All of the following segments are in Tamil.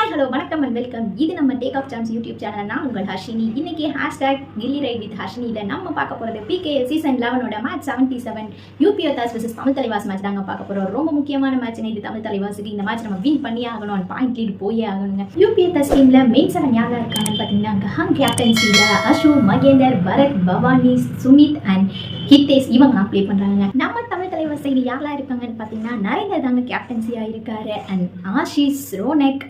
ஹாய் ஹலோ வணக்கம் அண்ட் வெல்கம். இது நம்ம take off chance YouTube channel. நான் உங்கள் ஹர்ஷினி. இன்னைக்கு ஹேஷ்டாக் கில்லி ரைட் வித் ஹர்ஷினியில் நம்ம பார்க்க போகிறது PKL season 11 match 77 UP Yoddhas versus Tamil Thalaivas match தாங்க பார்க்க போகிறோம். ரொம்ப முக்கியமான மேட்ச்ங்க இது தமிழ் தலைவாஸுக்கு. இந்த மேட்ச் நம்ம வின் பண்ணியே ஆகணும், அண்ட் பாயிண்ட் லீட் போயே ஆகணுங்க. யூபிஎத்தாஸ் டீமில் மெயின் 7 யாராக இருக்காங்கன்னு பார்த்தீங்கன்னா கஹாங் கேப்டன்சியில் அஷு, மகேந்தர், பரத், பவானி, சுமித் அண்ட் ஹிதேஷ் இவங்கலாம் ப்ளே பண்ணுறாங்க. நம்ம தமிழ் தலைவர் சைடு யாரெல்லாம் இருக்காங்கன்னு பார்த்தீங்கன்னா நரேந்தர் தாங்க கேப்டன்சியாக இருக்காரு, அண்ட் ஆஷிஷ், ரோனக்,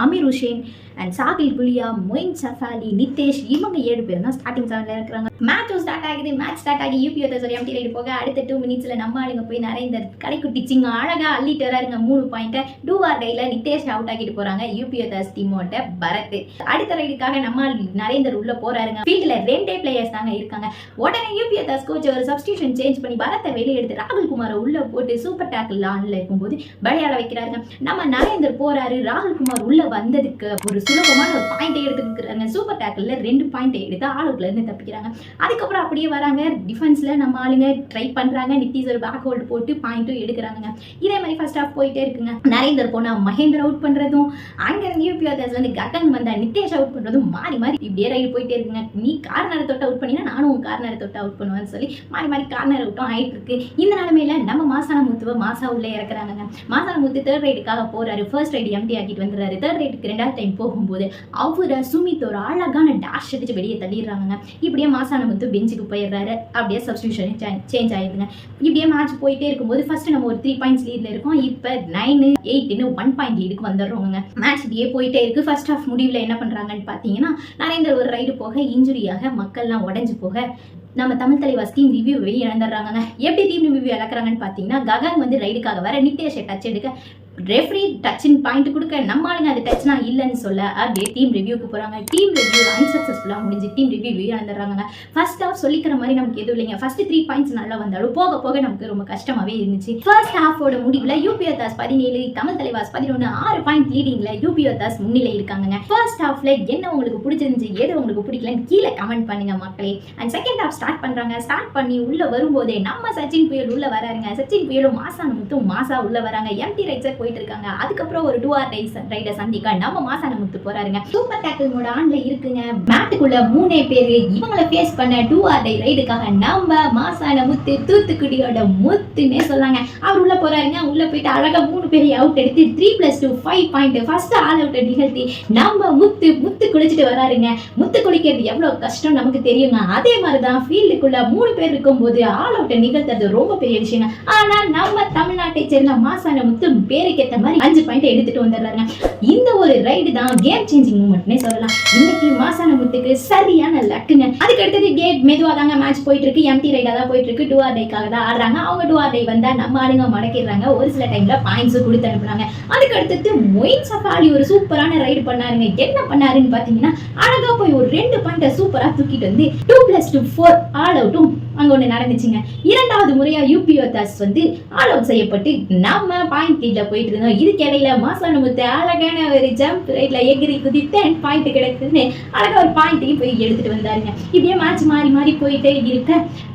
அமீர் ஹுசேன் அண்ட் சாகில் குலியா, மொயின் சஃபாலி, நிதேஷ் இவங்க 7 பேர் தான் ஸ்டார்டிங் 7ல இருக்கிறாங்க. மேட்சும் ஸ்டார்ட் ஆகுது. மேட்ச் ஸ்டார்ட் ஆகி யூபிஎத்தாஸ் ஒரு எம்டி ரைடு போக அடுத்த 2 மினிட்ஸ்ல நம்ம ஆளுங்க போய் நரேந்தர் கடைக்குட்டி சிங்க அழகா அள்ளிட்டு வராருங்க 3 பாயிண்ட்டை. டூ ஆர் டைல நிதேஷ் அவுட் ஆகிட்டு போறாங்க யூபிஎத்தாஸ் டீமோட பரத். அடுத்த ரைடுக்காக நம்ம நரேந்தர் உள்ள போறாருங்க. ஃபீல்ட்ல 2 பிளேயர்ஸ் தாங்க இருக்காங்க. உடனே யூபிஎத்தாஸ் கோச் ஒரு சப்ஸ்டிடியூஷன் சேஞ்ச் பண்ணி பரத்தை வெளியே எடுத்து ராகுல் குமாரை உள்ள போட்டு சூப்பர் டேக்கிள் ஆன்ல இருக்கும்போது விளையாட வைக்கிறாருங்க. நம்ம நரேந்தர் போறாரு. ராகுல் குமார் உள்ள வந்ததுக்கு ஒரு சுலபமான ஒரு பாயிண்டை எடுத்துக்கிறாங்க. சூப்பர் டேக்கிள்ல 2 பாயிண்ட் எடுத்து ஆல் அவுட்ல இருந்து தப்பிக்கிறாங்க. அதுக்கப்புறம் அப்படியே வராங்க. டிஃபென்ஸ்ல நம்ம ஆளுங்க ட்ரை பண்றாங்க. நிதிஷ் ஒரு பேக் ஹோல்டு போட்டு பாயிண்ட்டும் எடுக்கிறாங்க. இதே மாதிரி ஃபர்ஸ்ட் ஹாஃப் போயிட்டே இருக்குங்க. நரேந்தர் போனா மகேந்தர் அவுட் பண்றதும், அங்க இருந்து யூபிஎத்தாஸ்ல இருந்து கட்டன் வந்தா நிதேஷ் அவுட் பண்றதும் மாறி மாறி இப்படியே ரைடு போயிட்டே இருக்குங்க. நீ கார்னர் தொட்டு அவுட் பண்ணினா நானும் உன் கார்னர் தொட்டு அவுட் பண்ணுவேன்னு சொல்லி மாறி மாறி கார்னர் அவுட்டும் ஆயிட்டு இருக்கு. இந்த நிலைமையில நம்ம மாசான முத்துவை மாசா உள்ள இறக்குறாங்க. மாசான முத்து தேர்ட் ரைடுக்காக போறாரு. ஃபர்ஸ்ட் ரைடு எம்டி ஆக்கிட்டு வந்துடுறாரு. தேர்ட் ரைடுக்கு 2வது டைம் போகும்போது அவரை சுமித் ஒரு அழகான டேஷ் அடிச்சு வெளியே தள்ளிடுறாங்க. இப்படியே மாசான முத்து பெஞ்சுக்கு போயிடுறாரு. அப்படியே சப்ஸ்டிடியூஷன் சேஞ்ச் ஆயிடுதுங்க. இப்படியே மேட்ச் போயிட்டே இருக்கும்போது ஃபர்ஸ்ட் நம்ம ஒரு 3 பாயிண்ட்ஸ் லீட்ல இருக்கோம். இப்போ 9-8 1 பாயிண்ட் லீடுக்கு வந்துடுறோங்க. மேட்ச் இப்படியே போயிட்டே இருக்கு. ஃபர்ஸ்ட் ஹாஃப் முடிவில் என்ன பண்றாங்கன்னு பார்த்தீங்கன்னா நரேந்தர் ஒரு ரைடு போக இன்ஜுரியாக மக்கள்லாம் உடஞ்சு போக நம்ம தமிழ் தலைவாஸ் டீம் ரிவ்யூ வெளியே இழந்துடுறாங்க. எப்படி டீம் ரிவ்யூ இழக்கிறாங்கன்னு பார்த்தீங்கன்னா ககன் வந்து ரைடுக்காக வர நிதேஷை டச் எடுக்க ரெஃப்ரி டச்சின் பாயிண்ட் கொடுக்க நம்ம ஆளுங்க அது டச்னா இல்லைன்னு சொல்ல அப்படியே டீம் ரிவ்யூக்கு போகிறாங்க. டீம் ரிவ்யூ அன்சக்சஸ்ஃபுல்லாக முடிஞ்சு டீம் ரிவ்யூ இழந்துடுறாங்க. ஃபர்ஸ்ட் ஹாஃப் சொல்லிக்கிற மாதிரி நமக்கு எதுவும் இல்லைங்க. ஃபர்ஸ்ட் 3 பாயிண்ட்ஸ் நல்லா வந்தாலும் போக போக நமக்கு ரொம்ப கஷ்டமாகவே இருந்துச்சு. ஃபர்ஸ்ட் ஹாஃபோட முடிவில் யூபிஎத்தாஸ் 17 தமிழ் தலைவாஸ் 11 6 பாயிண்ட் லீடிங்ல யூபிஎத்தாஸ் முன்னிலை இருக்காங்க. ஃபர்ஸ்ட் ஹாஃப்ல என்ன உங்களுக்கு பிடிச்சிருந்துச்சு, எது உங்களுக்கு பிடிக்கலன்னு கீழே கமெண்ட் பண்ணுங்க மக்களே. அண்ட் செகண்ட் ஹாஃப் ஸ்டார்ட் பண்றாங்க. ஸ்டார்ட் பண்ணி உள்ள வரும்போதே நம்ம சச்சின் புயல் உள்ள வராருங்க. சச்சின் புயலும் மாசான முத்தும் மாசா உள்ள வராங்க. எம்டி ரைட்ஸை போயிட்டு இருக்காங்க. அதுக்கப்புறம் ஒரு 2 ஆர் ரைடை சந்திக்க நம்ம மாசான முத்து போறாருங்க. சூப்பர் டேக்கிள் மோட ஆன்ல இருக்குங்க. மேட்டுக்குள்ள 3 பேர் இவங்களை ஃபேஸ் பண்ண 2 ஆர் ரைடுக்காக நம்ம மாசான முத்து தூத்துக்குடியோட முத்துன்னே சொல்லாங்க. அவர் உள்ள போறாருங்க. உள்ள போயிட்டு அழகா 3 பேரை அவுட் எடுத்து 3+2 5 பாயிண்ட் ஃபர்ஸ்ட் ஆல் அவுட் நிகழ்த்தி நம்ம முத்து குளிச்சுட்டு வராருங்க. முத்து குளிக்கிறது எவ்வளவு கஷ்டம் நமக்கு தெரியுங்க. அதே மாதிரிதான் ஃபீல்டுக்குள்ள 3 பேர் இருக்கும்போது ஆல் அவுட்டை நிகழ்த்துறது ரொம்ப பெரிய விஷயங்க. ஆனா நம்ம தமிழ்நாட்டை சேர்ந்த மாசான முத்து பேருக்கு ஏற்ற மாதிரி 5 பாயிண்ட் எடுத்துட்டு வந்துடுறாங்க. இந்த ஒரு ரைடு தான் கேம் சேஞ்சிங் மூமெண்ட்னே சொல்லலாம். இன்னைக்கு மாசான முத்துக்கு சரியான லக்குங்க. அதுக்கு அடுத்தது கேட் மெதுவா தாங்க மேட்ச் போயிட்டு இருக்கு. எம்டி ரைடா தான் போயிட்டு இருக்கு. 2 ஆர் டைக்காக தான் ஆடுறாங்க. அவங்க 2 ஆர் டை வந்தா நம்ம ஆளுங்க மடக்கிடுறாங்க. ஒரு சில டைம்ல பாயிண்ட்ஸ் கொடுத்து அனுப்புறாங்க. அதுக்கு அடுத்தது மொயின் சஃபாலி ஒரு சூப்பரான ரைடு பண்ணாருங்க. என்ன பண்ணாருன்னு பாத்தீங்கன்னா அழகா போய் ஒரு 2 பாயிண்ட சூப்பரா தூக்கிட்டு வந்து 2+2 4 ஆல் அவுட்டும் அங்க ஒண்ணு நடந்துச்சுங்க. 2வது முறையா யூபிஎத்தாஸ் வந்து ஆல் அவுட் செய்யப்பட்டு நம்ம பாயிண்ட் லீட்ல போயிட்டு இருந்தோம். இதுக்கு இடையில மாசான முத்து அழகான ஒரு ஜம்ப் ரைட்ல எகிரி குதித்து பாயிண்ட் கிடைக்குதுன்னு அழகா ஒரு பாயிண்ட்டையும் போய் எடுத்துட்டு வந்தாருங்க. இப்படியே மேட்ச் மாறி மாறி போயிட்டே இருக்க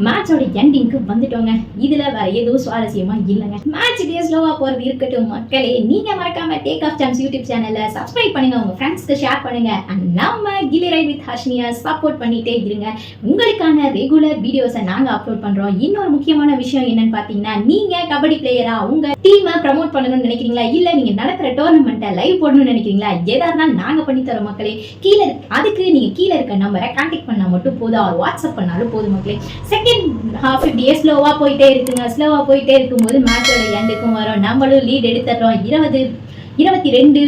மேட்சோட எண்டிங்க்கு வந்துட்டோங்க. இதுல வேற எதுவும் சுவாரஸ்யமா இல்லைங்க. மேட்ச் டே ஸ்லோவா போறது இருக்கட்டும் மக்களே. நீங்க மறக்காம டேக் ஆஃப் சான்ஸ் யூடியூப் சேனலை சப்ஸ்கிரைப் பண்ணுங்க, உங்க ஃப்ரெண்ட்ஸ்க்கு ஷேர் பண்ணுங்க. அண்ட் நம்ம கில்லி ரைட் வித் ஹர்ஷினியா சப்போர்ட் பண்ணிட்டே இருங்க. உங்களுக்கான ரெகுலர் வீடியோஸை நாங்க அப்லோட் பண்றோம். இன்னொரு முக்கியமான விஷயம் என்னன்னு பாத்தீங்கன்னா நீங்க கபடி பிளேயரா உங்க டீமை ப்ரமோட் பண்ணணும்னு நினைக்கிறீங்களா, இல்ல நீங்க நடத்துற டோர்னமெண்ட்டை லைவ் போடணும்னு நினைக்கிறீங்களா, எதா இருந்தாலும் நாங்க பண்ணி தரோம் மக்களே. அதுக்கு நீங்க கீழே இருக்க நம்பரை கான்டாக்ட் பண்ணா மட்டும் போதும், அவர் வாட்ஸ்அப் பண்ணாலும் போதும் மக்களே. செகண்ட் ஹாஃப் இப்படியே ஸ்லோவா போயிட்டே இருக்குங்க. ஸ்லோவா போயிட்டே இருக்கும்போது மேட்சோட எண்டுக்கும் வரும். நம்மளும் லீட் எடுத்துறோம். 22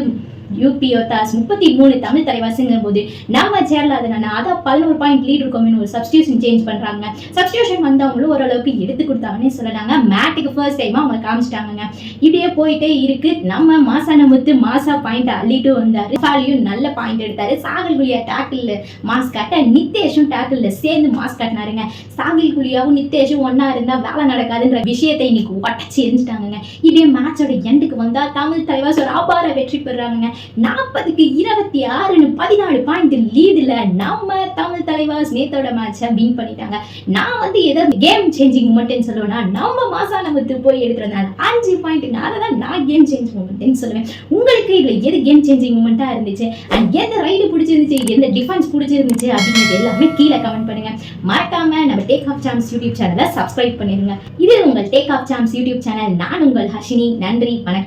யூபிஎத்தாஸ் 33 தமிழ் தலைவாசுங்கும் போது நம்ம சேரலாதனால அதான் 11 பாயிண்ட் லீட் இருக்கும்னு ஒரு சப்ஸ்டிடியூஷன் சேஞ்ச் பண்றாங்க. சப்ஸ்டிடியூஷன் வந்தவங்களும் ஓரளவுக்கு எடுத்து கொடுத்தாங்கன்னு சொல்லலாங்க. மேட்டுக்கு ஃபர்ஸ்ட் டைமா அவங்க காமிச்சிட்டாங்க. இப்படியே போயிட்டே இருக்கு. நம்ம மாசான முத்து மாசா பாயிண்ட் அள்ளிட்டு வந்தாரு. ஃபாலியும் நல்ல பாயிண்ட் எடுத்தாரு. சாகில் குலியா டேக்கிள் மாஸ் காட்ட நிதேஷும் டேக்கிள்ல சேர்ந்து மாஸ் காட்டினாருங்க. சாகில் குலியாவும் நிதேஷும் ஒன்னா இருந்தா வேலை நடக்காதுன்ற விஷயத்தை இன்னைக்கு உடச்சி எரிஞ்சிட்டாங்க. இப்படியே மேட்சோட எண்டுக்கு வந்தா தமிழ் தலைவாஸ் ஒரு அபார வெற்றி பெறாங்க. 40க்கு 26ன்னு 14 பாயிண்ட் லீடில் நம்ம தமிழ் தலைவாஸ் நேத்தோட மேட்சை வின் பண்ணிட்டாங்க. நான் வந்து ஏதோ கேம் சேஞ்சிங் மூமெண்ட்னு சொல்லுவேன்னா நம்ம மாசான முத்து போய் எடுத்துருந்தாங்க 5 பாயிண்ட். அதை தான் நான் கேம் சேஞ்ச் மூமெண்ட்னு சொல்லுவேன். உங்களுக்கு இதில் எது கேம் சேஞ்சிங் மூமெண்ட்டாக இருந்துச்சு அண்ட் எந்த ரைடு பிடிச்சிருந்துச்சு, எந்த டிஃபென்ஸ் பிடிச்சிருந்துச்சு அப்படிங்கிறது எல்லாமே கீழே கமெண்ட் பண்ணுங்க. மறக்காம நம்ம டேக் ஆஃப் சாம்ஸ் யூடியூப் சேனலை சப்ஸ்கிரைப் பண்ணிருங்க. இது உங்கள் take off Sam's YouTube channel. நான் உங்கள் ஹர்ஷினி. நன்றி, வணக்கம்.